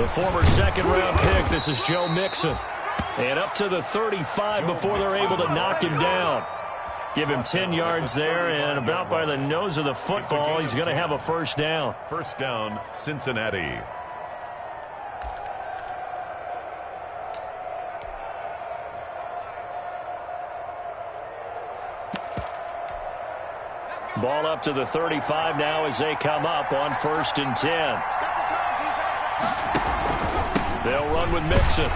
The former second-round pick, this is Joe Mixon. And up to the 35 before they're able to knock him down. Give him 10 yards there, and about by the nose of the football, he's going to have a first down. First down, Cincinnati. Ball up to the 35 now as they come up on 1st and 10. They'll run with Mixon.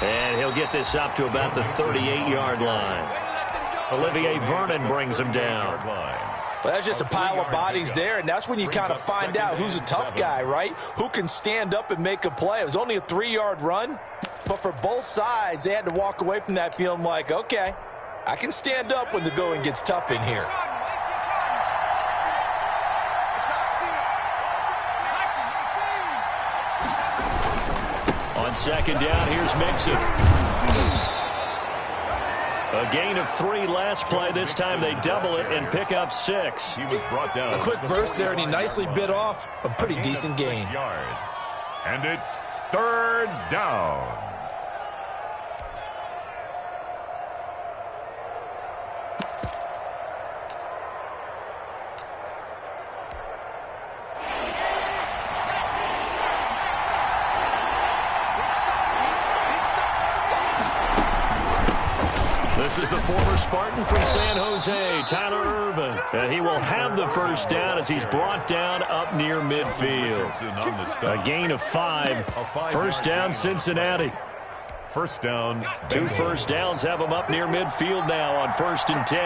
And he'll get this up to about the 38-yard line. Olivier Vernon brings him down. Well, that's just a pile of bodies there, and that's when you kind of find out who's a tough guy, right? Who can stand up and make a play. It was only a 3-yard run, but for both sides, they had to walk away from that feeling like, okay, I can stand up when the going gets tough in here. On second down, here's Mixon. A gain of 3 last play. This time they double it and pick up 6. He was brought down. A quick burst there, and he nicely bit off a pretty decent gain. Yards. And it's 3rd down. This is the former Spartan from San Jose, Tyler Ervin. And he will have the first down as he's brought down up near midfield. A gain of 5. First down, Cincinnati. First down. 2 first downs have him up near midfield now on 1st and 10.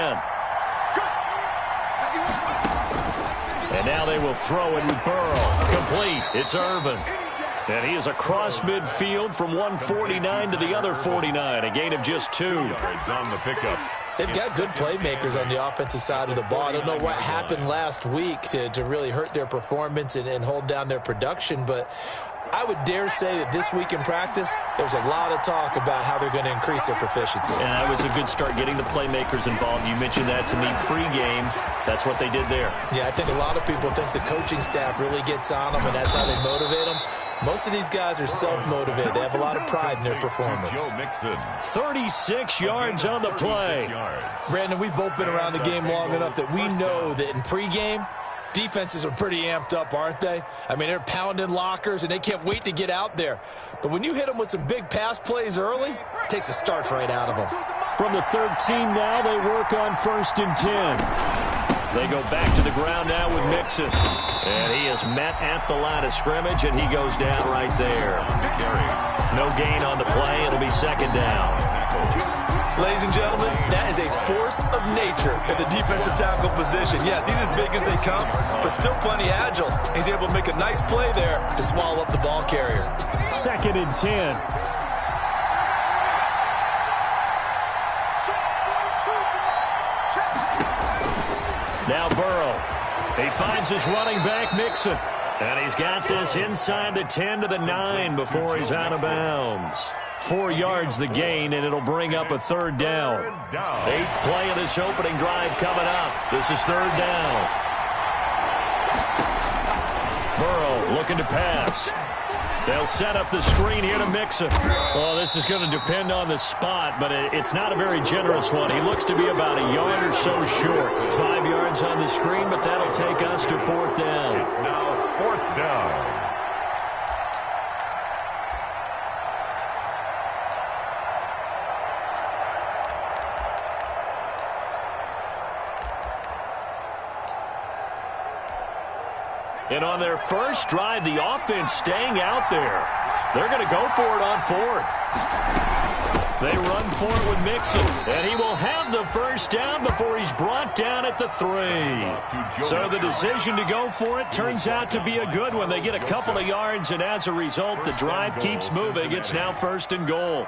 And now they will throw it with Burrow. Complete. It's Ervin. And he is across midfield from 149 to the other 49. A gain of just 2. Yards on the pickup. They've got good playmakers on the offensive side of the ball. I don't know what happened last week to really hurt their performance and hold down their production, but I would dare say that this week in practice, there's a lot of talk about how they're going to increase their proficiency. And that was a good start, getting the playmakers involved. You mentioned that to me pregame. That's what they did there. Yeah, I think a lot of people think the coaching staff really gets on them, and that's how they motivate them. Most of these guys are self-motivated. They have a lot of pride in their performance. Joe Mixon. 36 yards on the play. Brandon, we've both been around the game long enough that we know that in pregame, defenses are pretty amped up, aren't they? I mean, they're pounding lockers, and they can't wait to get out there. But when you hit them with some big pass plays early, it takes the starch right out of them. From the 13 now, they work on 1st and 10. They go back to the ground now with Mixon. And he is met at the line of scrimmage, and he goes down right there. No gain on the play. It'll be 2nd down. Ladies and gentlemen, that is a force of nature at the defensive tackle position. Yes, he's as big as they come, but still plenty agile. He's able to make a nice play there to swallow up the ball carrier. 2nd and 10. Now Burrow. He finds his running back, Mixon. And he's got this inside the 10 to the 9 before he's out of bounds. 4 yards the gain, and it'll bring up a 3rd down. 8th play of this opening drive coming up. This is 3rd down. Burrow looking to pass. They'll set up the screen here to Mixon. Well, this is going to depend on the spot, but it's not a very generous one. He looks to be about a yard or so short. 5 yards on the screen, but that'll take us to 4th down. It's now 4th down. And on their first drive, the offense staying out there. They're going to go for it on 4th. They run for it with Mixon. And he will have the first down before he's brought down at the 3. So the decision to go for it turns out to be a good one. They get a couple of yards, and as a result, the drive keeps moving. It's now 1st and goal.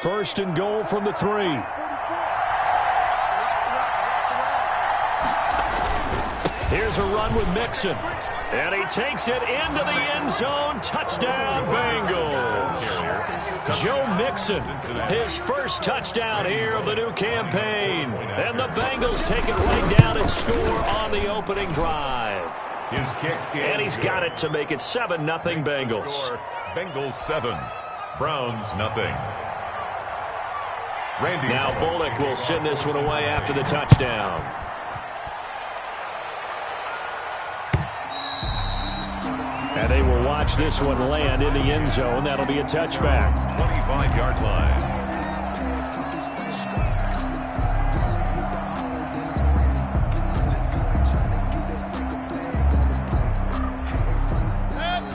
First and goal from the 3. Here's a run with Mixon. And he takes it into the end zone. Touchdown, Bengals. Joe Mixon, his first touchdown here of the new campaign. And the Bengals take it right down and score on the opening drive. His kick is And he's got it to make it 7-0 Bengals. Score, Bengals 7, Browns nothing. Randy Now Bullock will send this one away after the touchdown. And they will watch this one land in the end zone. That'll be a touchback. 25-yard line.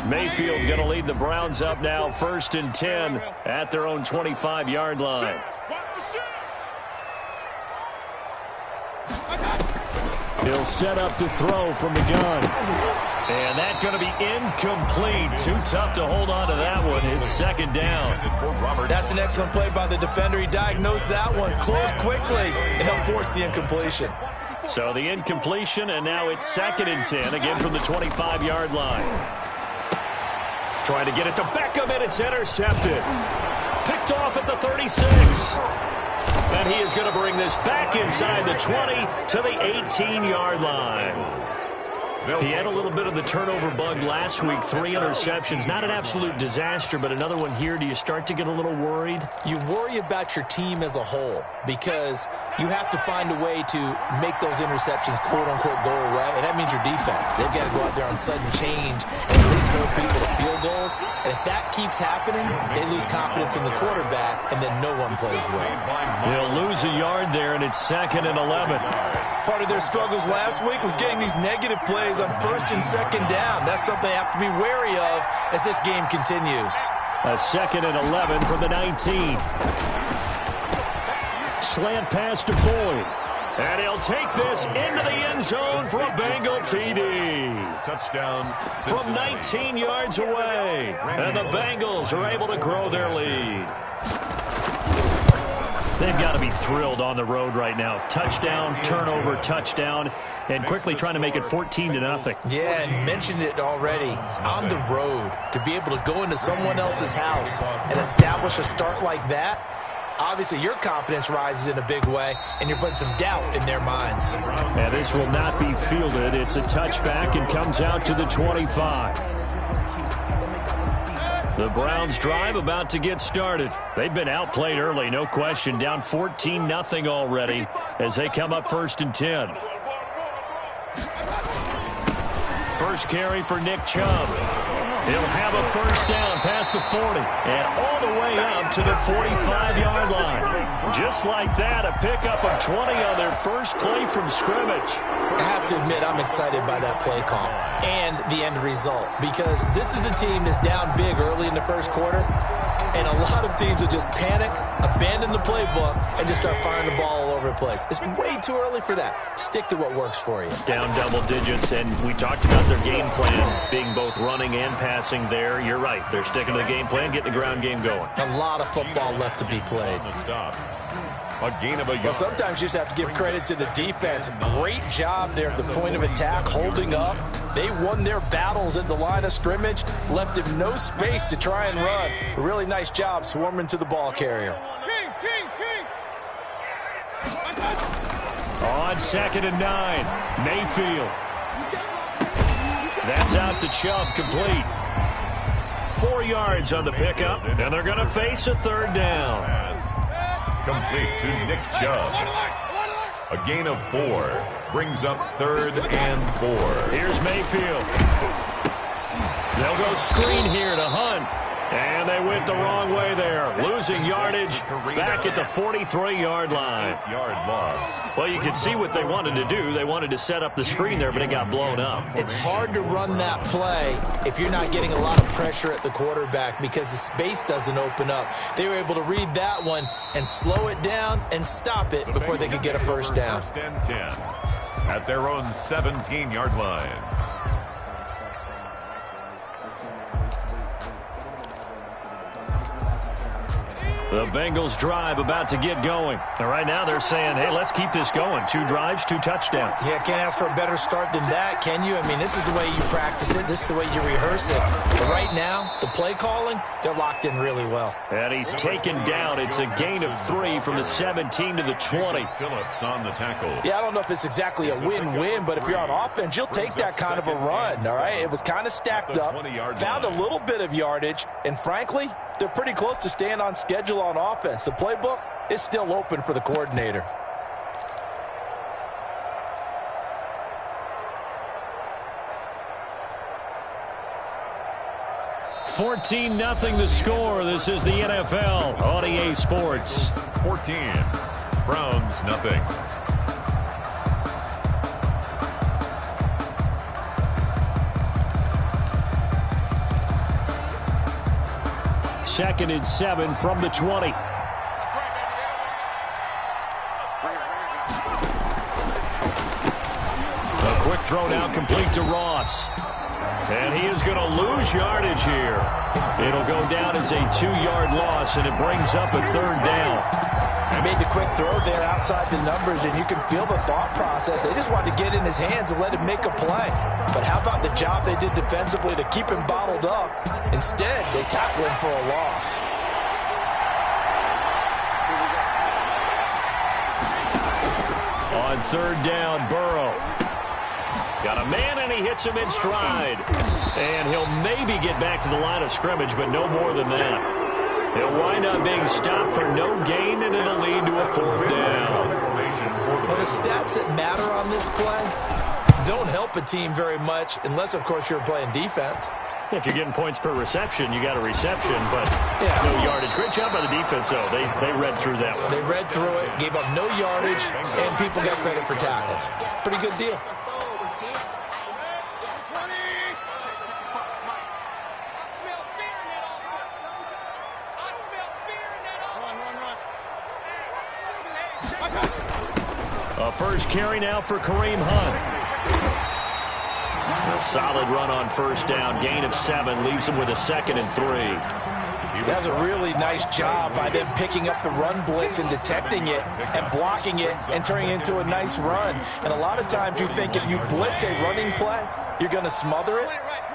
Mayfield going to lead the Browns up now 1st and 10 at their own 25-yard line. He'll set up to throw from the gun. And that's going to be incomplete. Too tough to hold on to that one. It's 2nd down. That's an excellent play by the defender. He diagnosed that one, closed quickly, and helped force the incompletion. So the incompletion, and now it's 2nd and 10, again from the 25-yard line. Trying to get it to Beckham, and it's intercepted. Picked off at the 36. And he is going to bring this back inside the 20 to the 18-yard line. He had a little bit of the turnover bug last week, 3 interceptions. Not an absolute disaster, but another one here. Do you start to get a little worried? You worry about your team as a whole because you have to find a way to make those interceptions, quote-unquote, go away, and that means your defense. They've got to go out there on sudden change and at least hold people to field goals. And if that keeps happening, they lose confidence in the quarterback, and then no one plays well. They'll lose a yard there, and it's 2nd and 11. Part of their struggles last week was getting these negative plays on 1st and 2nd down. That's something they have to be wary of as this game continues. A 2nd and 11 from the 19. Slant pass to Boyd. And he'll take this into the end zone for a Bengal TD. Touchdown. From 19 yards away. And the Bengals are able to grow their lead. They've got to be thrilled on the road right now. Touchdown, turnover, touchdown, and quickly trying to make it 14-0. Yeah, and mentioned it already. On the road, to be able to go into someone else's house and establish a start like that, obviously your confidence rises in a big way, and you're putting some doubt in their minds. And this will not be fielded. It's a touchback and comes out to the 25. The Browns drive about to get started. They've been outplayed early, no question. Down 14-0 already as they come up 1st and 10. First carry for Nick Chubb. He'll have a 1st down past the 40 and all the way up to the 45-yard line. Just like that, a pickup of 20 on their first play from scrimmage. I have to admit, I'm excited by that play call and the end result because this is a team that's down big early in the 1st quarter, and a lot of teams will just panic, abandon the playbook, and just start firing the ball all over the place. It's way too early for that. Stick to what works for you. Down double digits, and we talked about their game plan being both running and passing there. You're right. They're sticking to the game plan, getting the ground game going. A lot of football left to be played. Stop. A gain of a yard. Well, sometimes you just have to give credit to the defense. Great job there at the point of attack, holding up. They won their battles at the line of scrimmage, left him no space to try and run. A really nice job swarming to the ball carrier. On 2nd and 9, Mayfield. That's out to Chubb, complete. 4 yards on the pickup, and they're going to face a 3rd down. Complete to Nick Chubb. A gain of 4 brings up 3rd and 4. Here's Mayfield. They'll go screen here to Hunt. And they went the wrong way there. Losing yardage back at the 43-yard line. 8-yard loss. Well, you can see what they wanted to do. They wanted to set up the screen there, but it got blown up. It's hard to run that play if you're not getting a lot of pressure at the quarterback because the space doesn't open up. They were able to read that one and slow it down and stop it before they could get a 1st down. 1st and 10 at their own 17-yard line. The Bengals drive about to get going. And right now they're saying, hey, let's keep this going. 2 drives, 2 touchdowns. Yeah, can't ask for a better start than that, can you? I mean, this is the way you practice it. This is the way you rehearse it. But right now, the play calling, they're locked in really well. And he's taken down. It's a gain of 3 from the 17 to the 20. Phillips on the tackle. Yeah, I don't know if it's exactly a win-win, but if you're on offense, you'll take that kind of a run, all right? It was kind of stacked up, found a little bit of yardage, and frankly, they're pretty close to staying on schedule on offense. The playbook is still open for the coordinator. $14-0 the score. This is the NFL on EA Sports. 14. Browns, nothing. Second and 7 from the 20. A quick throw now complete to Ross. And he is going to lose yardage here. It'll go down as a 2-yard loss, and it brings up a 3rd down. He made the quick throw there outside the numbers, and you can feel the thought process. They just wanted to get in his hands and let him make a play. But how about the job they did defensively to keep him bottled up? Instead, they tackle him for a loss. On 3rd down, Burrow. Got a man, and he hits him in stride. And he'll maybe get back to the line of scrimmage, but no more than that. He'll wind up being stopped for no gain, and it'll lead to a 4th down. Well, the stats that matter on this play don't help a team very much unless, of course, you're playing defense. If you're getting points per reception, you got a reception, but no yardage. Great job by the defense, though. They read through that one. They read through it, gave up no yardage, and people got credit for tackles. Pretty good deal. A first carry now for Kareem Hunt. A solid run on 1st down. Gain of 7 leaves him with a 2nd and 3. That's a really nice job by them picking up the run blitz and detecting it and blocking it and turning it into a nice run. And a lot of times you think if you blitz a running play, you're going to smother it.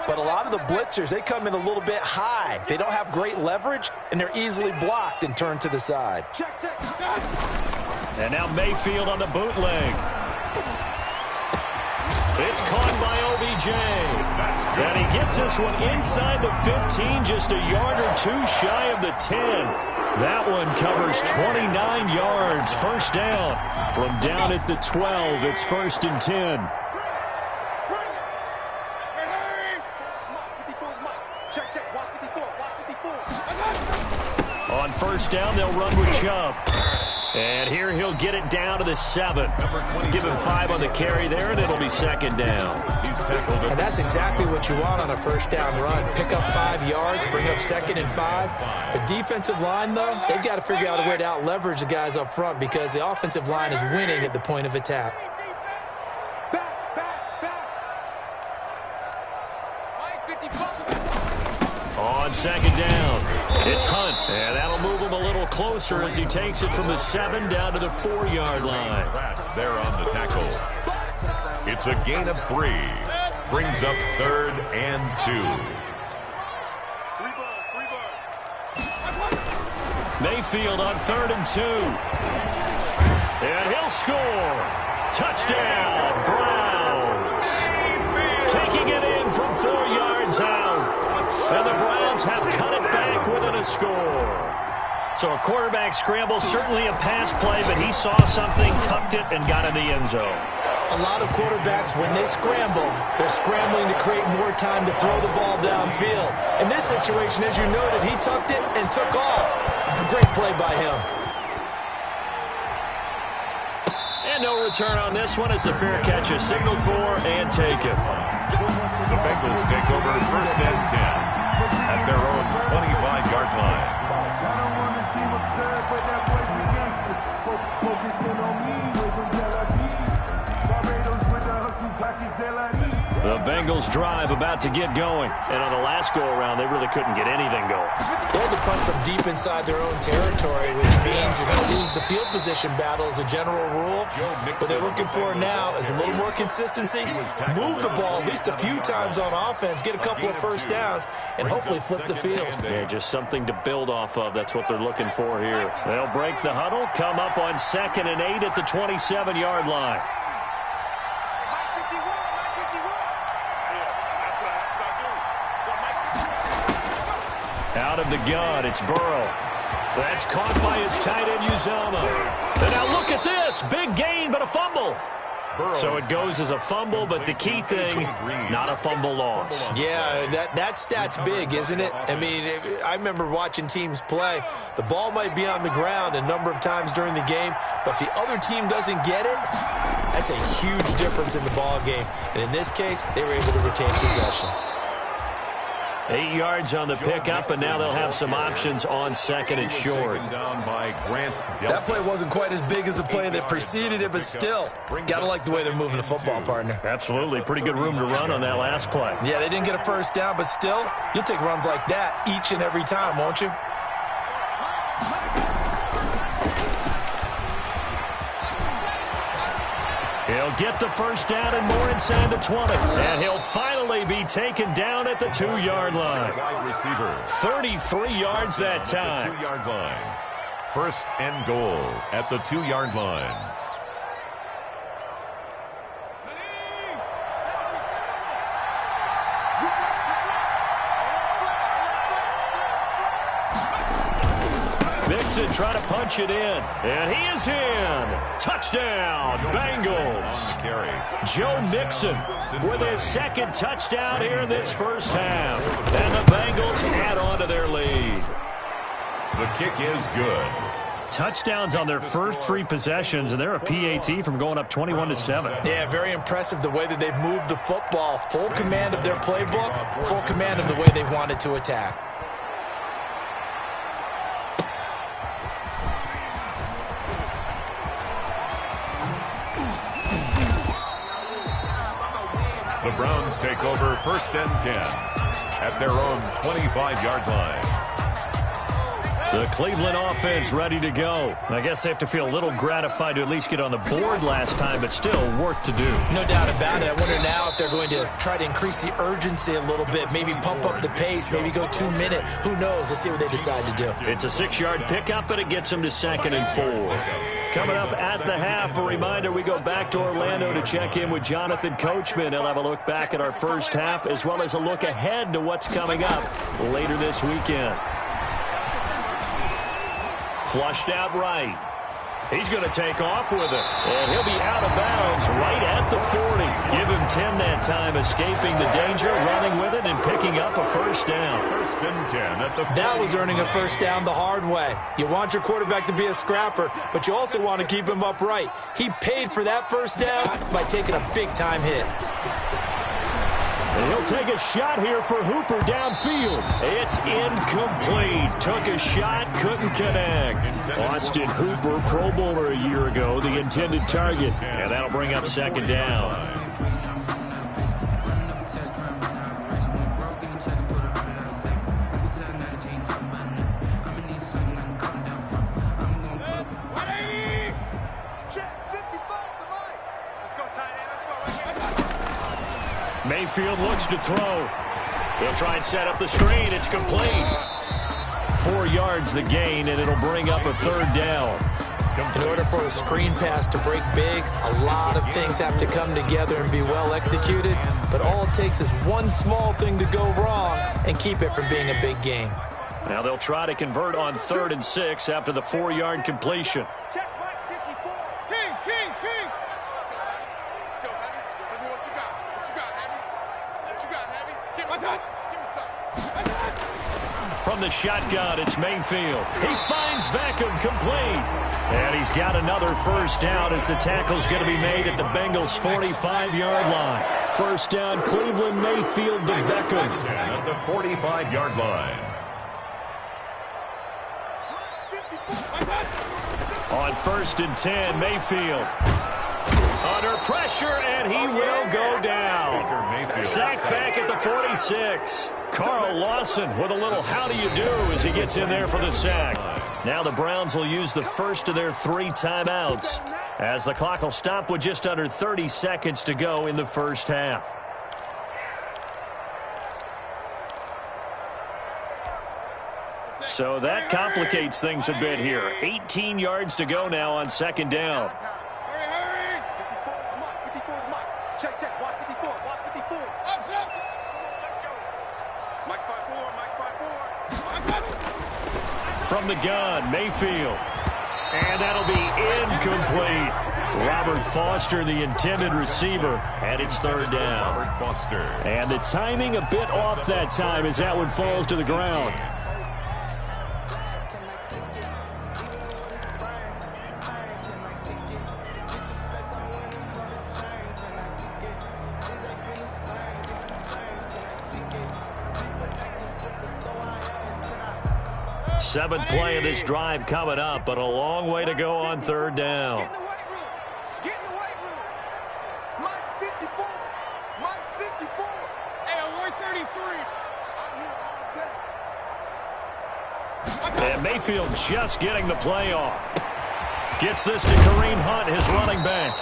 But a lot of the blitzers, they come in a little bit high. They don't have great leverage, and they're easily blocked and turned to the side. And now Mayfield on the bootleg. It's caught by OBJ. And he gets this one inside the 15, just a yard or 2 shy of the 10. That one covers 29 yards. 1st down. From down at the 12, it's 1st and 10. On 1st down, they'll run with Chubb. And here he'll get it down to the 7. Give him 5 on the carry there, and it'll be 2nd down. And that's exactly what you want on a 1st down run. Pick up 5 yards, bring up 2nd and 5. The defensive line, though, they've got to figure out a way to out-leverage the guys up front because the offensive line is winning at the point of attack. On 2nd down, it's Hunt. And that'll move him a little closer as he takes it from the 7 down to the 4-yard line. There on the tackle. It's a gain of 3. Brings up 3rd and 2. Mayfield on 3rd and 2. And he'll score. Touchdown, Browns. Taking it in from 4 yards out. And the Browns have cut it back within a score. So a quarterback scramble, certainly a pass play, but he saw something, tucked it, and got in the end zone. A lot of quarterbacks, when they scramble, they're scrambling to create more time to throw the ball downfield. In this situation, as you noted, he tucked it and took off. A great play by him. And no return on this one as the fair catch is signaled for and taken. The Bengals take over 1st and 10 at their own 25-yard line. The Bengals drive about to get going. And on the last go-around, they really couldn't get anything going. They had to punt from deep inside their own territory, which means you're going to lose the field position battle as a general rule. What they're looking for now is a little more consistency, move the ball at least a few times on offense, get a couple of first downs, and hopefully flip the field. Yeah, just something to build off of. That's what they're looking for here. They'll break the huddle, come up on 2nd and 8 at the 27-yard line. Out of the gun, it's Burrow. That's caught by his tight end, Uzomah. And now look at this. Big gain, but a fumble. So it goes as a fumble, but the key thing, not a fumble loss. Yeah, that stat's big, isn't it? I mean, I remember watching teams play. The ball might be on the ground a number of times during the game, but the other team doesn't get it. That's a huge difference in the ball game. And in this case, they were able to retain possession. 8 yards on the pickup, and now they'll have some options on 2nd and short. That play wasn't quite as big as the play that preceded it, but still, got to like the way they're moving the football, partner. Absolutely. Pretty good room to run on that last play. Yeah, they didn't get a first down, but still, you'll take runs like that each and every time, won't you? He'll get the first down and more inside the 20. And he'll finally be taken down at the 2-yard line. Wide receiver. 33 yards that time. 2-yard line. First and goal at the 2-yard line. Mixon trying to punch it in. And he is in. Touchdown, Bengals. Joe Mixon with his 2nd touchdown here in this first half. And the Bengals add on to their lead. The kick is good. Touchdowns on their first 3 possessions, and they're a PAT from going up 21-7. Yeah, very impressive the way that they've moved the football. Full command of their playbook, full command of the way they wanted to attack. The Browns take over 1st and 10 at their own 25-yard line. The Cleveland offense ready to go. I guess they have to feel a little gratified to at least get on the board last time, but still work to do. No doubt about it. I wonder now if they're going to try to increase the urgency a little bit, maybe pump up the pace, maybe go 2-minute. Who knows? Let's see what they decide to do. It's a 6-yard pickup, but it gets them to 2nd and 4. Coming up at the half, a reminder, we go back to Orlando to check in with Jonathan Coachman. He'll have a look back at our first half, as well as a look ahead to what's coming up later this weekend. Flushed out right. He's going to take off with it. And he'll be out of bounds right at the 40. Give him 10 that time, escaping the danger, running with it, and picking up a first down. 1st and 10 at the 40. That was earning a first down the hard way. You want your quarterback to be a scrapper, but you also want to keep him upright. He paid for that first down by taking a big-time hit. And he'll take a shot here for Hooper downfield. It's incomplete. Took a shot, couldn't connect. Austin Hooper, Pro Bowler a year ago, the intended target. And that'll bring up 2nd down. Mayfield looks to throw. He'll try and set up the screen. It's complete. 4 yards the gain, and it'll bring up a 3rd down. In order for a screen pass to break big, a lot of things have to come together and be well executed. But all it takes is one small thing to go wrong and keep it from being a big game. Now they'll try to convert on 3rd and 6 after the 4-yard completion. From the shotgun, it's Mayfield. He finds Beckham complete. And he's got another first down as the tackle's going to be made at the Bengals' 45-yard line. First down, Cleveland, Mayfield to Beckham. At the 45-yard line. On 1st and 10, Mayfield Under pressure, and he will go down. Sacked back at the 46. Carl Lawson with a little how do you do as he gets in there for the sack. Now the Browns will use the first of their 3 timeouts as the clock will stop with just under 30 seconds to go in the first half. So that complicates things a bit here. 18 yards to go now on second down. Hurry. 54 is Mike. Check. Watch 54. Watch 54. Up. Let's go. Mike 5-4. From the gun, Mayfield. And that'll be incomplete. Robert Foster, the intended receiver, and it's third down. Robert Foster. And the timing a bit off that time as that one falls to the ground. Seventh play of this drive coming up, but a long way to go on third down. Get in the weight room. Get in the weight room. Mike's 54. Mike's 54. Hey, I'm 133. I'm here all day. And Mayfield just getting the play off. Gets this to Kareem Hunt, his running back.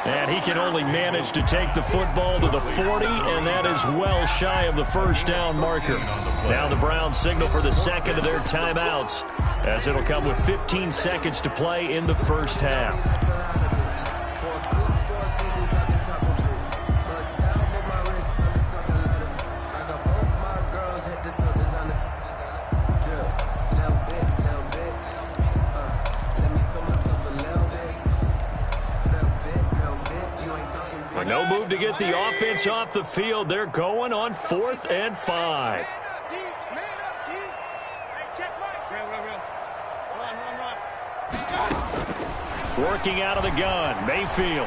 And he can only manage to take the football to the 40, and that is well shy of the first down marker. Now the Browns signal for the second of their timeouts, as it'll come with 15 seconds to play in the first half. No move to get the offense off the field. They're going on 4th and 5. Working out of the gun, Mayfield.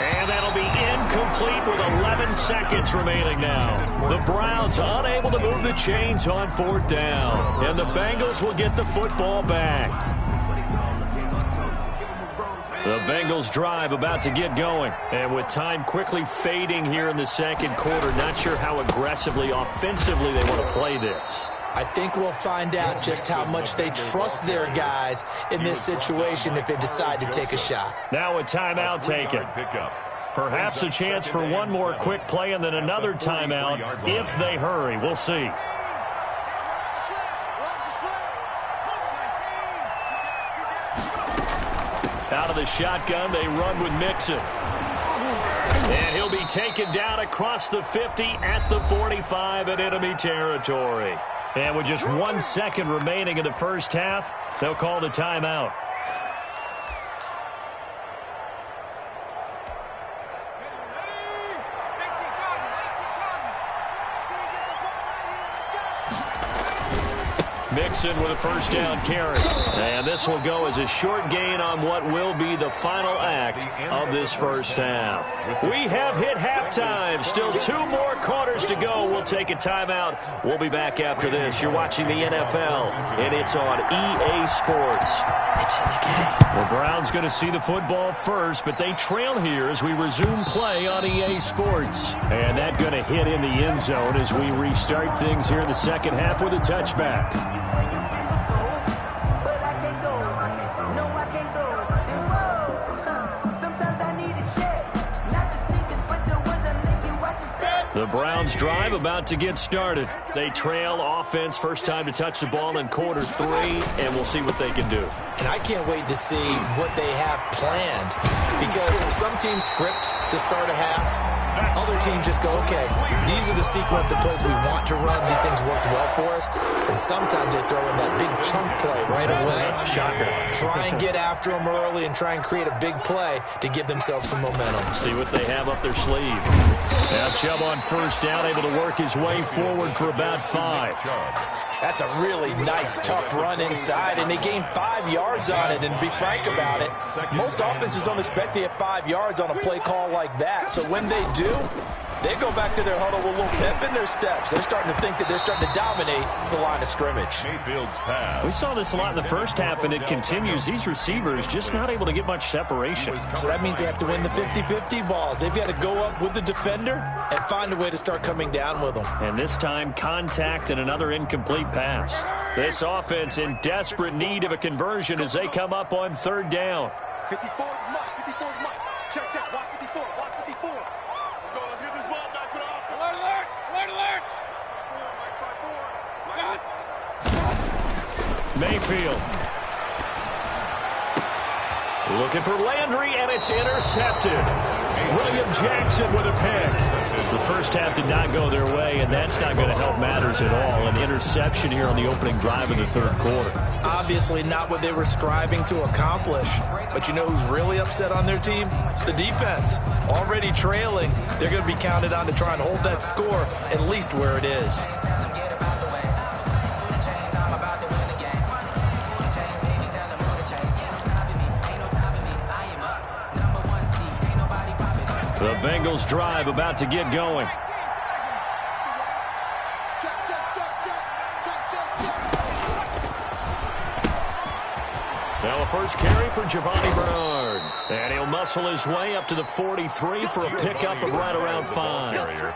And that'll be incomplete with 11 seconds remaining now. The Browns unable to move the chains on 4th down. And the Bengals will get the football back. The Bengals drive about to get going. And with time quickly fading here in the second quarter, not sure how aggressively, offensively they want to play this. I think we'll find out just how much they trust their guys in this situation if they decide to take a shot. Now a timeout taken. Perhaps a chance for one more quick play and then another timeout if they hurry. We'll see. Out of the shotgun, they run with Mixon. And he'll be taken down across the 50 at the 45 in enemy territory. And with just 1 second remaining in the first half, they'll call the timeout. Mixon with a first down carry. And this will go as a short gain on what will be the final act of this first half. We have hit halftime. Still 2 more quarters to go. We'll take a timeout. We'll be back after this. You're watching the NFL, and it's on EA Sports. It's in the game. The Browns going to see the football first, but they trail here as we resume play on EA Sports. And that going to hit in the end zone as we restart things here in the second half with a touchback. The Browns drive about to get started. They trail offense, first time to touch the ball in quarter 3, and we'll see what they can do. And I can't wait to see what they have planned, because some teams script to start a half. Other teams just go, okay, these are the sequence of plays we want to run. These things worked well for us. And sometimes they throw in that big chunk play right away. Shocker. Try and get after them early and try and create a big play to give themselves some momentum. See what they have up their sleeve. Now Chubb on first down, able to work his way forward for about 5. That's a really nice, tough run inside, and they gained 5 yards on it. And to be frank about it, most offenses don't expect to get 5 yards on a play call like that. So when they do, They go back to their huddle with a little pep in their steps. They're starting to think that they're starting to dominate the line of scrimmage. Mayfield's pass. We saw this a lot in the first half, and it continues. These receivers just not able to get much separation. So that means they have to win the 50-50 balls. They've got to go up with the defender and find a way to start coming down with them. And this time, contact and another incomplete pass. This offense in desperate need of a conversion as they come up on third down. 54 is Mike. 54 is Mike. Check, check. Watch 54. Watch 54. Let's go. Let's get this ball back for the offense. Alert, alert. Alert, alert. 5-4. Mayfield. Looking for Landry, and it's intercepted. William Jackson with a pick. The first half did not go their way, and that's not going to help matters at all. An interception here on the opening drive of the third quarter. Obviously not what they were striving to accomplish. But you know who's really upset on their team? The defense. Already trailing. They're going to be counted on to try and hold that score at least where it is. The Bengals drive about to get going. Now a first carry for Giovanni Bernard. And he'll muscle his way up to the 43 for a pickup of right around 5.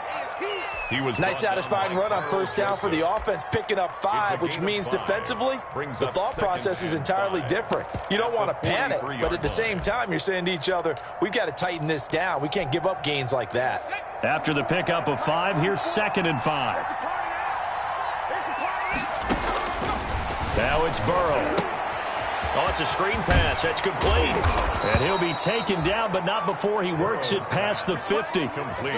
Nice satisfying run on first down for the offense, picking up 5, which means defensively, the thought process is entirely different. You don't want to panic, but at the same time, you're saying to each other, we've got to tighten this down. We can't give up gains like that. After the pickup of 5, here's 2nd and 5. Now it's Burrow. Oh, it's a screen pass. That's complete. And he'll be taken down, but not before he works it past the 50.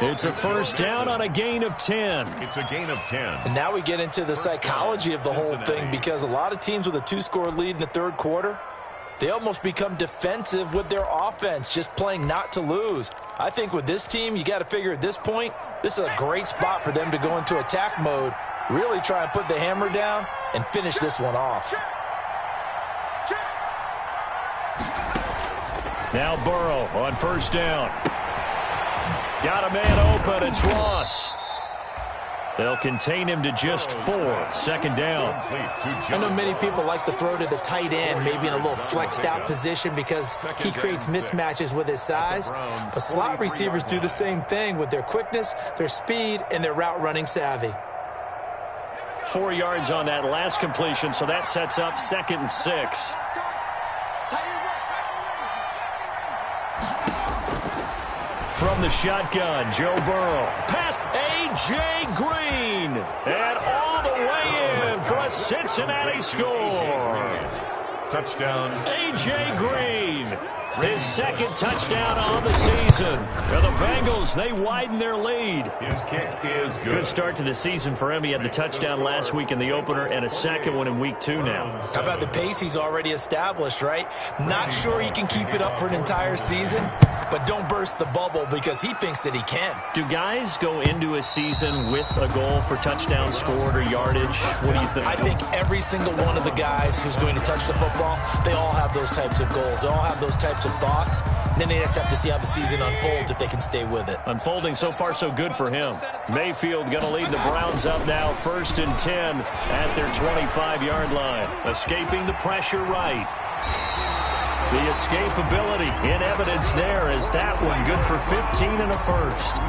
It's a first down on a gain of 10. It's a gain of 10. And now we get into the psychology of the whole thing, because a lot of teams with a 2-score lead in the third quarter, they almost become defensive with their offense, just playing not to lose. I think with this team, you got to figure at this point, this is a great spot for them to go into attack mode, really try and put the hammer down and finish this one off. Now Burrow on first down. Got a man open. It's Ross. They'll contain him to just 4. 2nd down. I know many people like to throw to the tight end, maybe in a little flexed out position because he creates mismatches with his size. But slot receivers do the same thing with their quickness, their speed, and their route running savvy. 4 yards on that last completion, so that sets up 2nd and 6. From the shotgun, Joe Burrow. Pass A.J. Green. And all the way in for a Cincinnati score. Touchdown. A.J. Green. His 2nd touchdown on the season. For the Bengals, they widen their lead. His kick is good. Good start to the season for him. He had the touchdown last week in the opener and a 2nd one in week 2 now. How about the pace he's already established, right? Not sure he can keep it up for an entire season, but don't burst the bubble because he thinks that he can. Do guys go into a season with a goal for touchdown scored or yardage? What do you think? I think every single one of the guys who's going to touch the football, they all have those types of goals. They all have those types of thoughts. And then they just have to see how the season unfolds if they can stay with it. Unfolding so far so good for him. Mayfield going to lead the Browns up now 1st and 10 at their 25-yard line. Escaping the pressure right. The escapability in evidence there as that one good for 15 and a first.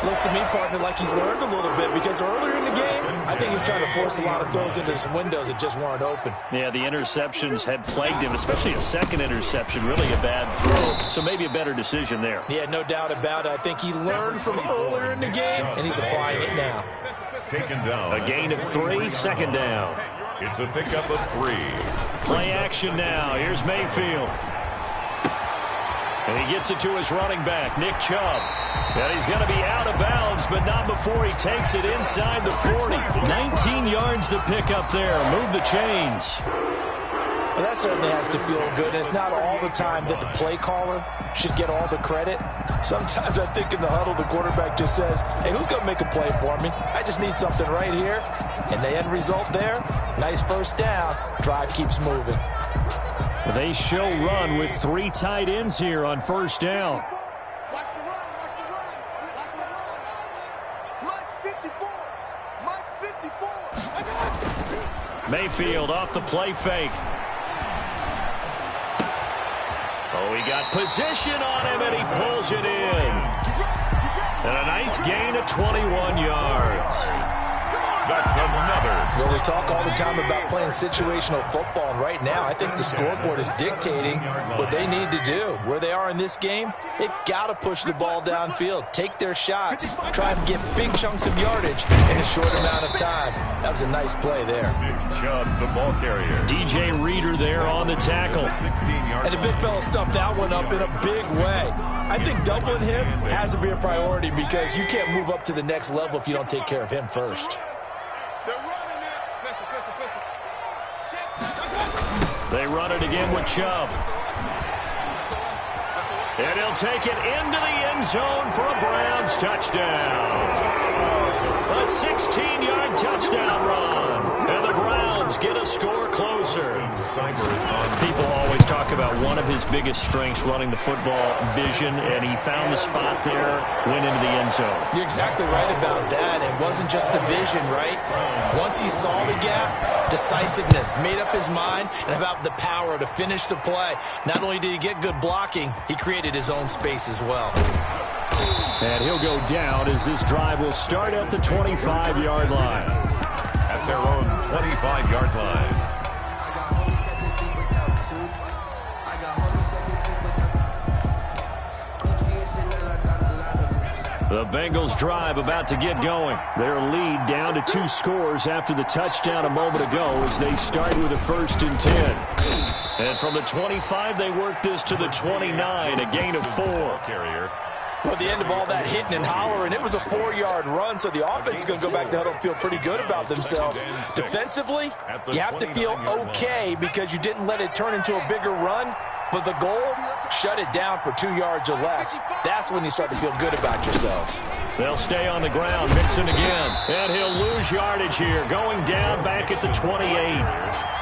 Looks to me, partner, like he's learned a little bit because earlier in the game, I think he was trying to force a lot of throws into some windows that just weren't open. Yeah, the interceptions had plagued him, especially a 2nd interception, really a bad throw. So maybe a better decision there. Yeah, no doubt about it. I think he learned from earlier in the game, and he's applying it now. Taken down. A gain of 3, 2nd down. It's a pickup of 3. Play action now. Here's Mayfield. And he gets it to his running back, Nick Chubb. And he's going to be out of bounds, but not before he takes it inside the 40. 19 yards to pick up there. Move the chains. Well, that certainly has to feel good. And it's not all the time that the play caller should get all the credit. Sometimes I think in the huddle, the quarterback just says, hey, who's going to make a play for me? I just need something right here. And the end result there, nice first down. Drive keeps moving. They show run with 3 tight ends here on first down. Mayfield off the play fake. Oh, he got position on him, and he pulls it in. And a nice gain of 21 yards. That's another. Well, we talk all the time about playing situational football, and right now I think the scoreboard is dictating what they need to do. Where they are in this game, they've got to push the ball downfield, take their shots, try and get big chunks of yardage in a short amount of time. That was a nice play there. Nick Chubb, the ball carrier. DJ Reader there on the tackle. 16-yard. And the big fella stuffed that one up in a big way. I think doubling him has to be a priority because you can't move up to the next level if you don't take care of him first. They run it again with Chubb. And he'll take it into the end zone for a Browns touchdown. A 16-yard touchdown run. And the Browns get a score closer. People always talk about one of his biggest strengths running the football, vision, and he found the spot there, went into the end zone. You're exactly right about that. It wasn't just the vision, right? Once he saw the gap, decisiveness, made up his mind, and about the power to finish the play. Not only did he get good blocking, he created his own space as well. And he'll go down as this drive will start at the 25-yard line. At their own 25-yard line. The Bengals drive about to get going. Their lead down to 2 scores after the touchdown a moment ago as they start with a 1st and 10. And from the 25, they work this to the 29, a gain of 4. Carrier. Well, the end of all that hitting and hollering, it was a 4-yard run, so the offense is going to go back to huddle and feel pretty good about themselves. Defensively, you have to feel okay because you didn't let it turn into a bigger run, but the goal, shut it down for 2 yards or less. That's when you start to feel good about yourselves. They'll stay on the ground. Mixon again. And he'll lose yardage here, going down back at the 28.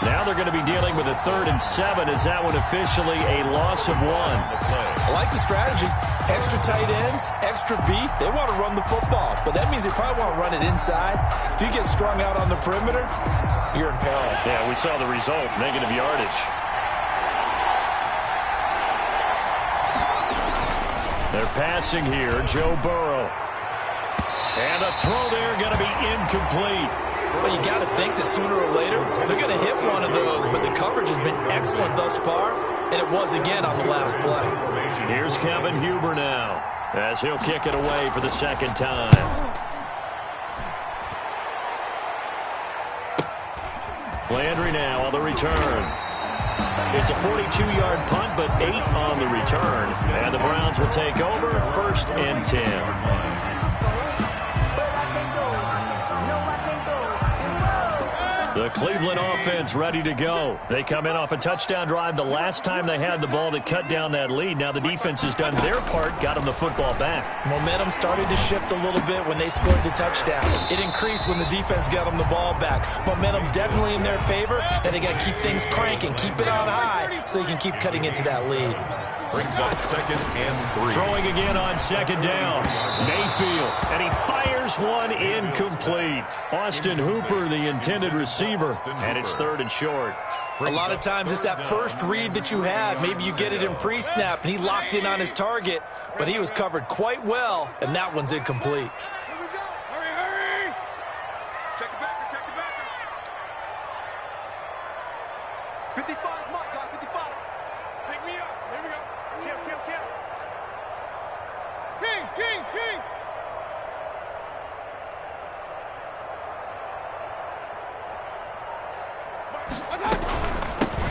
Now they're going to be dealing with a 3rd and 7. Is that one officially a loss of 1? I like the strategy. Extra tight ends, extra beef. They want to run the football, but that means they probably want to run it inside. If you get strung out on the perimeter, you're in peril. Yeah, we saw the result, negative yardage. They're passing here, Joe Burrow. And the throw there going to be incomplete. Well, you got to think that sooner or later, they're going to hit one of those, but the coverage has been excellent thus far, and it was again on the last play. Here's Kevin Huber now, as he'll kick it away for the 2nd time. Landry now on the return. It's a 42-yard punt, but 8 on the return. And the Browns will take over, 1st and 10. The Cleveland offense ready to go. They come in off a touchdown drive the last time they had the ball that cut down that lead. Now the defense has done their part, got them the football back. Momentum started to shift a little bit when they scored the touchdown. It increased when the defense got them the ball back. Momentum definitely in their favor. Now they got to keep things cranking, keep it on high so they can keep cutting into that lead. Brings up 2nd and 3. Throwing again on 2nd down. Mayfield, and he fires one incomplete. Austin Hooper, the intended receiver, and it's 3rd and short. A lot of times it's that first read that you have. Maybe you get it in pre-snap, and he locked in on his target, but he was covered quite well, and that one's incomplete. Here we go. Hurry, hurry. Check the backer, check the backer. 55, Mike, guys, 55. Pick me up. Here we go. Kill. Kings.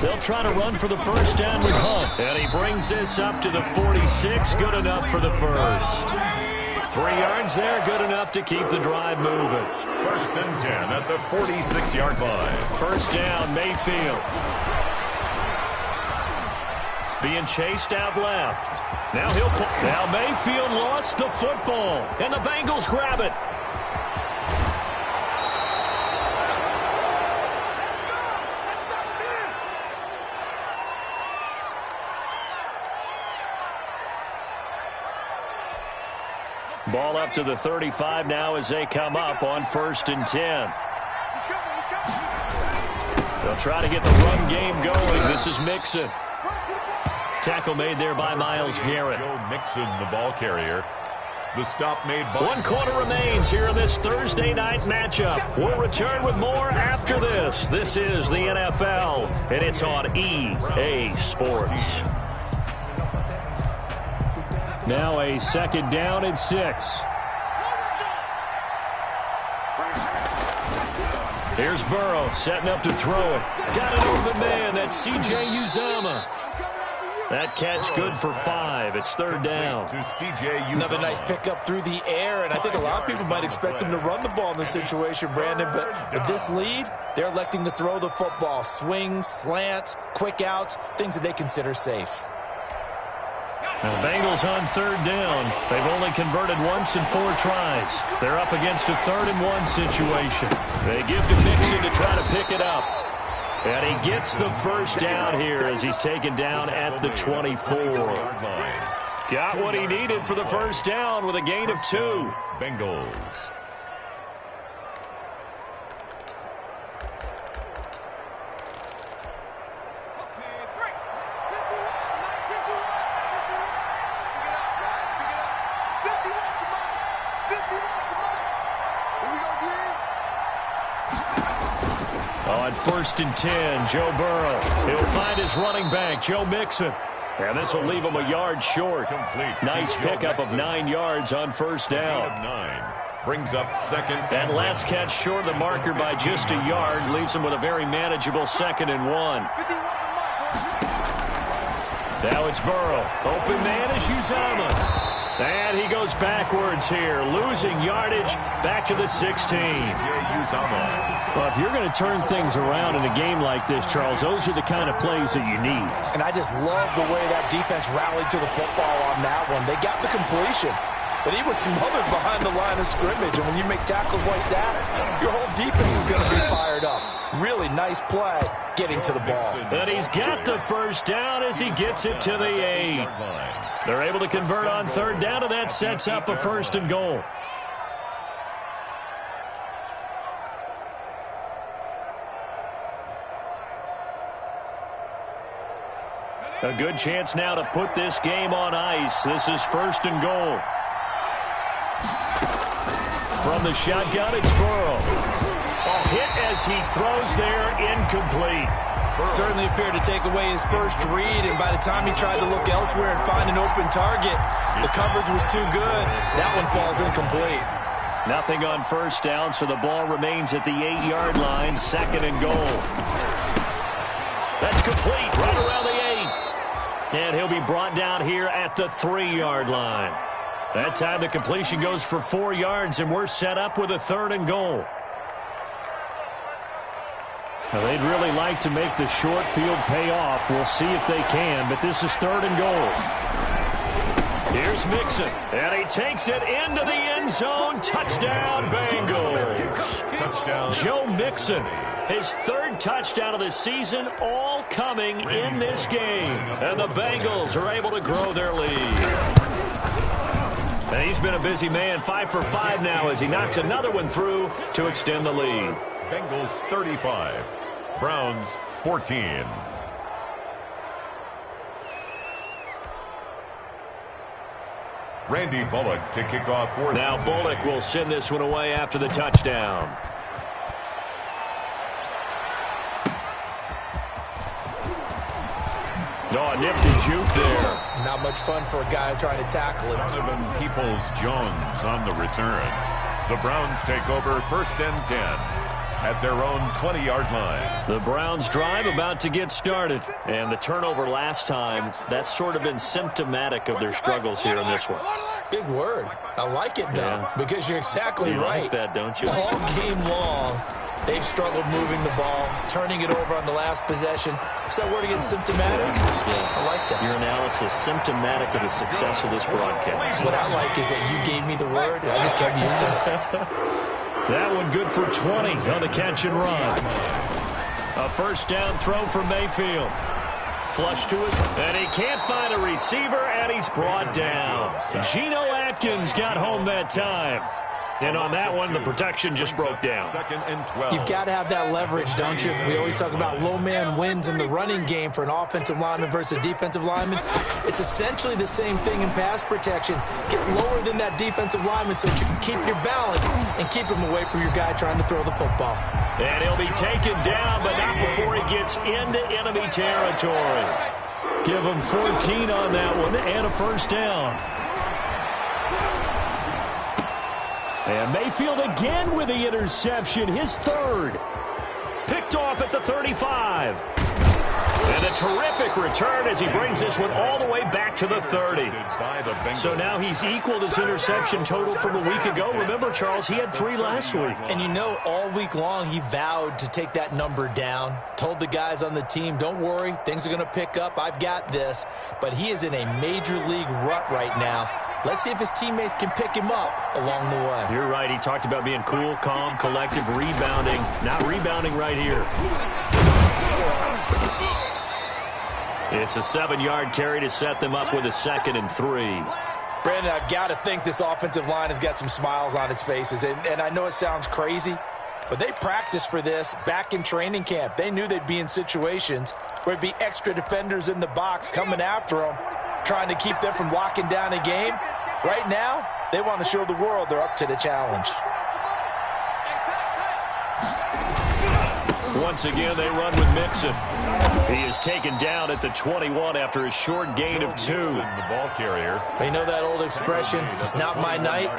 They'll try to run for the 1st down with Hunt. And he brings this up to the 46. Good enough for the 1st. 3 yards there, good enough to keep the drive moving. 1st and 10 at the 46-yard line. 1st down, Mayfield. Being chased out left. Now Mayfield lost the football, and the Bengals grab it. Ball up to the 35 now as they come up on 1st and 10. They'll try to get the run game going. This is Mixon. Tackle made there by Myles Garrett. Joe Mixon, the ball carrier. The stop made by... 1 quarter remains here in this Thursday night matchup. We'll return with more after this. This is the NFL, and it's on EA Sports. Now a 2nd down and 6. Here's Burrow setting up to throw it. Got it over the man. That's Cgi S1. That catch good for 5. It's 3rd down. To Cgi S1. Another nice pickup through the air, and I think a lot of people might expect him to run the ball in this situation, Brandon, but with this lead, they're electing to throw the football. Swings, slants, quick outs, things that they consider safe. The Bengals on 3rd down. They've only converted once in 4 tries. They're up against a 3rd and 1 situation. They give to Mixon to try to pick it up. And he gets the first down here as he's taken down at the 24. Got what he needed for the first down with a gain of 2. Bengals. On 1st and 10, Joe Burrow. He'll find his running back, Joe Mixon. And this will leave him a yard short. Nice pickup of 9 yards on 1st down. 9 brings up 2nd. That last catch short of the marker by just a yard leaves him with a very manageable 2nd and 1. Now it's Burrow. Open man is S1. And he goes backwards here, losing yardage back to the 16. Well, if you're going to turn things around in a game like this, Charles, those are the kind of plays that you need. And I just love the way that defense rallied to the football on that one. They got the completion, but he was smothered behind the line of scrimmage. And when you make tackles like that, your whole defense is going to be fired up. Really nice play getting to the ball. And he's got the first down as he gets it to the 8. They're able to convert on 3rd down, and that sets up a 1st and goal. A good chance now to put this game on ice. This is 1st and goal. From the shotgun, it's Burrow. A hit as he throws there, incomplete. Certainly appeared to take away his first read, and by the time he tried to look elsewhere and find an open target, the coverage was too good. That one falls incomplete. Nothing on 1st down, so the ball remains at the 8-yard line, 2nd and goal. That's complete, right around the 8. And he'll be brought down here at the 3-yard line. That time the completion goes for 4 yards, and we're set up with a 3rd and goal. Now, they'd really like to make the short field pay off. We'll see if they can, but this is 3rd and goal. Here's Mixon, and he takes it into the end zone. Touchdown, Bengals. Touchdown. Joe Mixon, his 3rd touchdown of the season, all coming in this game. And the Bengals are able to grow their lead. And he's been a busy man, 5 for 5 now as he knocks another one through to extend the lead. Bengals 35. Browns 14. Randy Bullock to kick off 4th. Now Bullock will send this one away after the touchdown. Oh, a nifty juke there. Not much fun for a guy trying to tackle it. Donovan Peoples-Jones on the return. The Browns take over 1st and 10 at their own 20-yard line. The Browns drive about to get started. And the turnover last time, that's sort of been symptomatic of their struggles here in this one. Big word. I like it, though, because you're exactly right. Like that, don't you? All game long, they've struggled moving the ball, turning it over on the last possession. Is that word again, symptomatic? Yeah. I like that. Your analysis, symptomatic of the success of this broadcast. What I like is that you gave me the word, and I just kept using it. That one good for 20 on the catch and run. A 1st down throw for Mayfield. Flush to his, and he can't find a receiver, and he's brought down. Geno Atkins got home that time. And on that one, the protection just broke down. 2nd and 12. You've got to have that leverage, don't you? We always talk about low man wins in the running game for an offensive lineman versus defensive lineman. It's essentially the same thing in pass protection. Get lower than that defensive lineman so that you can keep your balance and keep him away from your guy trying to throw the football. And he'll be taken down, but not before he gets into enemy territory. Give him 14 on that one and a first down. And Mayfield again with the interception, his third. Picked off at the 35. And a terrific return as he brings this one all the way back to the 30. So now he's equaled his interception total from a week ago. Remember, Charles, he had 3 last week. And you know, all week long he vowed to take that number down. Told the guys on the team, don't worry, things are going to pick up. I've got this. But he is in a major league rut right now. Let's see if his teammates can pick him up along the way. You're right. He talked about being cool, calm, collective, rebounding. Not rebounding right here. It's a 7-yard carry to set them up with a 2nd and 3. Brandon, I've got to think this offensive line has got some smiles on its faces. And I know it sounds crazy, but they practiced for this back in training camp. They knew they'd be in situations where it'd be extra defenders in the box coming after them, trying to keep them from locking down a game. Right now, they want to show the world they're up to the challenge. Once again, they run with Mixon. He is taken down at the 21 after a short gain of 2. The ball carrier. You know that old expression, it's not my night?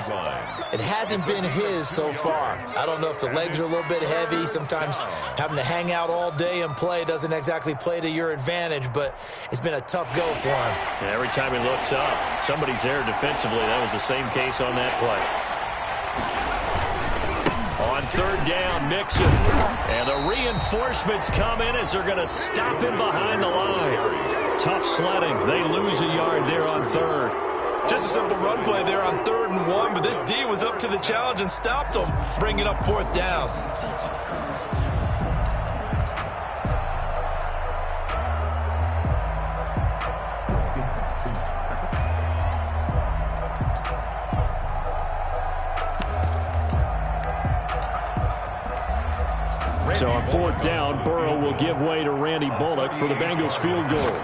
It hasn't been his so far. I don't know if the legs are a little bit heavy. Sometimes having to hang out all day and play doesn't exactly play to your advantage, but it's been a tough go for him. And every time he looks up, somebody's there defensively. That was the same case on that play. On 3rd down, Mixon. And the reinforcements come in as they're going to stop him behind the line. Tough sledding. They lose a yard there on 3rd. Just a simple run play there on 3rd and 1, but this D was up to the challenge and stopped them, bringing up 4th down. So on 4th down, Burrow will give way to Randy Bullock for the Bengals field goal.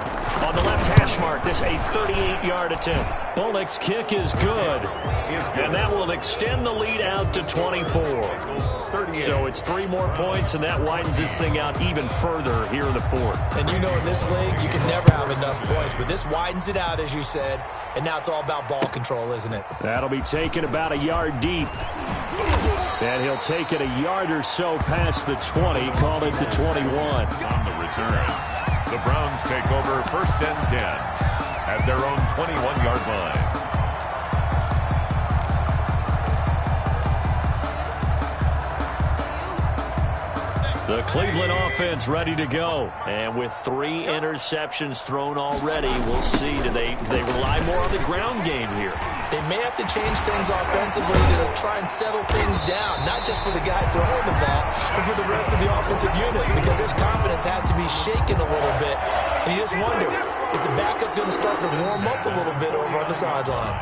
On the left hash mark, this a 38-yard attempt. Bullock's kick is good. And that will extend the lead out to 24. So it's 3 more points, and that widens this thing out even further here in the 4th. And you know in this league, you can never have enough points, but this widens it out, as you said, and now it's all about ball control, isn't it? That'll be taken about a yard deep. And he'll take it a yard or so past the 20, call it the 21. On the return, the Browns take over 1st and 10 at their own 21-yard line. The Cleveland offense ready to go. And with 3 interceptions thrown already, we'll see. Do they rely more on the ground game here? They may have to change things offensively to try and settle things down, not just for the guy throwing the ball, but for the rest of the offensive unit, because their confidence has to be shaken a little bit. And you just wonder, is the backup going to start to warm up a little bit over on the sideline?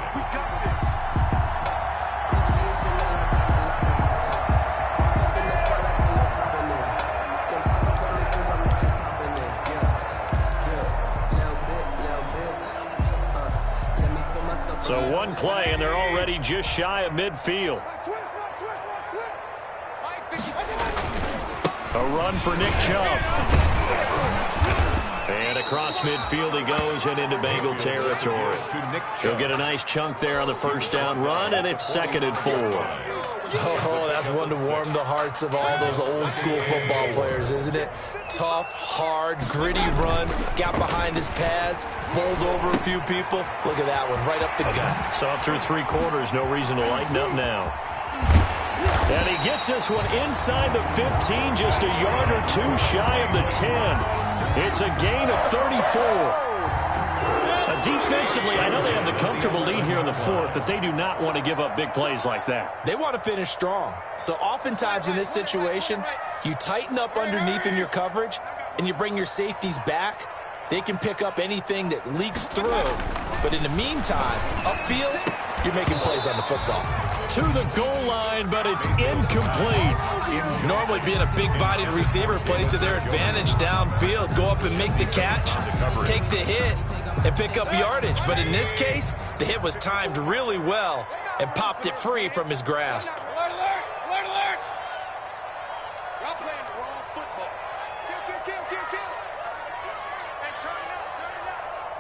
So 1 play, and they're already just shy of midfield. A run for Nick Chubb. And across midfield he goes and into Bengal territory. He'll get a nice chunk there on the 1st down run, and it's 2nd and 4. Oh, that's one to warm the hearts of all those old school football players, isn't it? Tough, hard, gritty run, got behind his pads, bowled over a few people. Look at that one, right up the gut. So up through 3 quarters, no reason to lighten up now. And he gets this one inside the 15, just a yard or 2 shy of the 10. It's a gain of 34. Defensively, I know they have the comfortable lead here in the 4th, but they do not want to give up big plays like that. They want to finish strong. So oftentimes in this situation, you tighten up underneath in your coverage, and you bring your safeties back. They can pick up anything that leaks through. But in the meantime, upfield, you're making plays on the football. to the goal line, but it's incomplete. Normally being a big-bodied receiver plays to their advantage downfield. Go up and make the catch, take the hit, and pick up yardage. But in this case, the hit was timed really well and popped it free from his grasp. Alert, alert! Alert, alert! Y'all playing the wrong football. Kill. Hey, turn it up.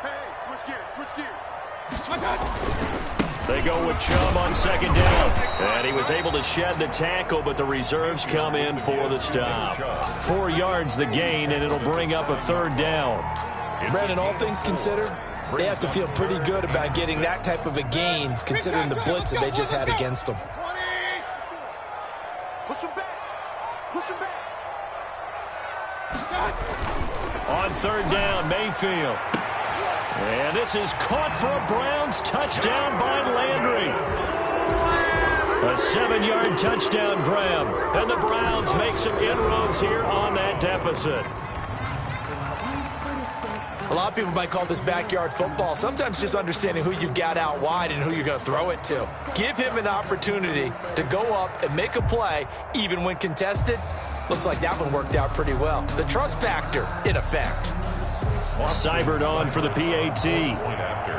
Hey, switch gears. I got it. They go with Chubb on second down. And he was able to shed the tackle, but the reserves come in for the stop. 4 yards the gain, and it'll bring up a third down. Brandon, all things considered, they have to feel pretty good about getting that type of a gain, considering the blitz that they just had against them. 20. Push him back. On third down, Mayfield. And this is caught for a Browns touchdown by Landry. A 7-yard touchdown grab. And the Browns make some inroads here on that deficit. A lot of people might call this backyard football. Sometimes just understanding who you've got out wide and who you're going to throw it to. Give him an opportunity to go up and make a play, even when contested. Looks like that one worked out pretty well. The trust factor, in effect. Seibert on for the PAT. Point after.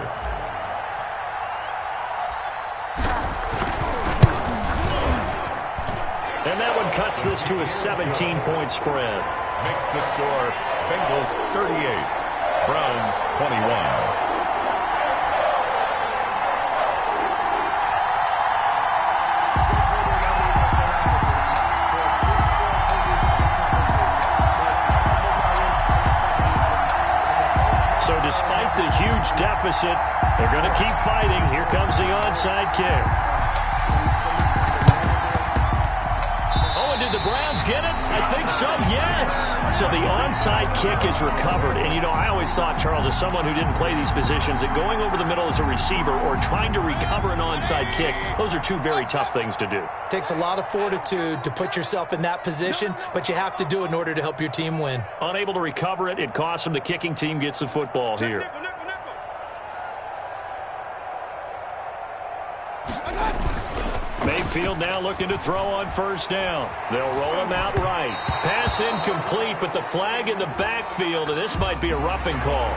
And that one cuts this to a 17-point spread. Makes the score Bengals 38, Browns 21. So despite the huge deficit, they're going to keep fighting. Here comes the onside kick. Oh, and did the Browns get it? I think so, yes. So the onside kick is recovered. And, you know, I always thought, Charles, as someone who didn't play these positions, that going over the middle as a receiver or trying to recover an onside kick, those are two very tough things to do. Takes a lot of fortitude to put yourself in that position, but you have to do it in order to help your team win. Unable to recover it, it costs them. The kicking team gets the football here. Nickel. Mayfield now looking to throw on first down. They'll roll him out right. Pass incomplete, but the flag in the backfield, and this might be a roughing call.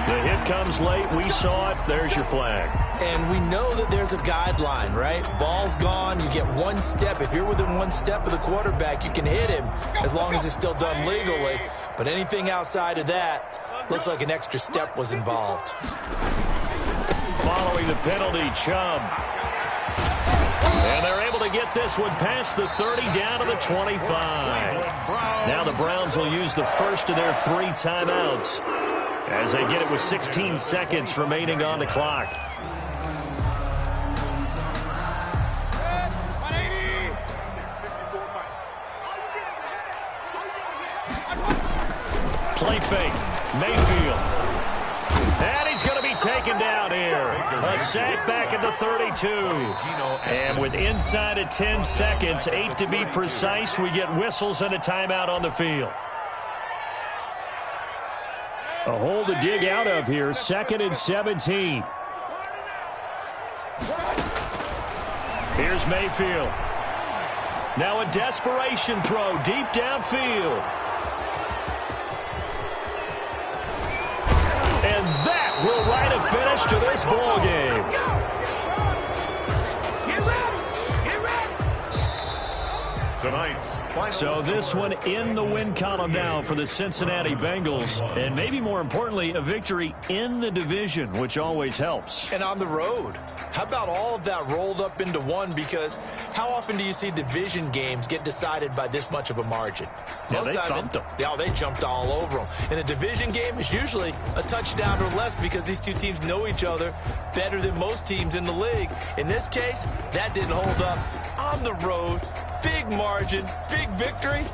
The hit comes late. We saw it. There's your flag. And we know that there's a guideline, right? Ball's gone. You get one step. If you're within one step of the quarterback, you can hit him as long as it's still done legally. But anything outside of that, looks like an extra step was involved. Following the penalty, Chubb. And they're able to get this one past the 30 down to the 25. Now the Browns will use the first of their 3 timeouts as they get it with 16 seconds remaining on the clock. Play fake. Mayfield. And he's going to be taken down here. A sack back at the 32. And with inside of 10 seconds, 8 to be precise, we get whistles and a timeout on the field. A hole to dig out of here. 2nd and 17. Here's Mayfield. Now a desperation throw deep downfield. And that will write a finish to this ball game. So this one in the win column now for the Cincinnati Bengals. And maybe more importantly, a victory in the division, which always helps. And on the road. How about all of that rolled up into one? Because how often do you see division games get decided by this much of a margin? Yeah, they thumped them. Yeah, they jumped all over them. In a division game, it's usually a touchdown or less because these two teams know each other better than most teams in the league. In this case, that didn't hold up. On the road, big margin, big victory.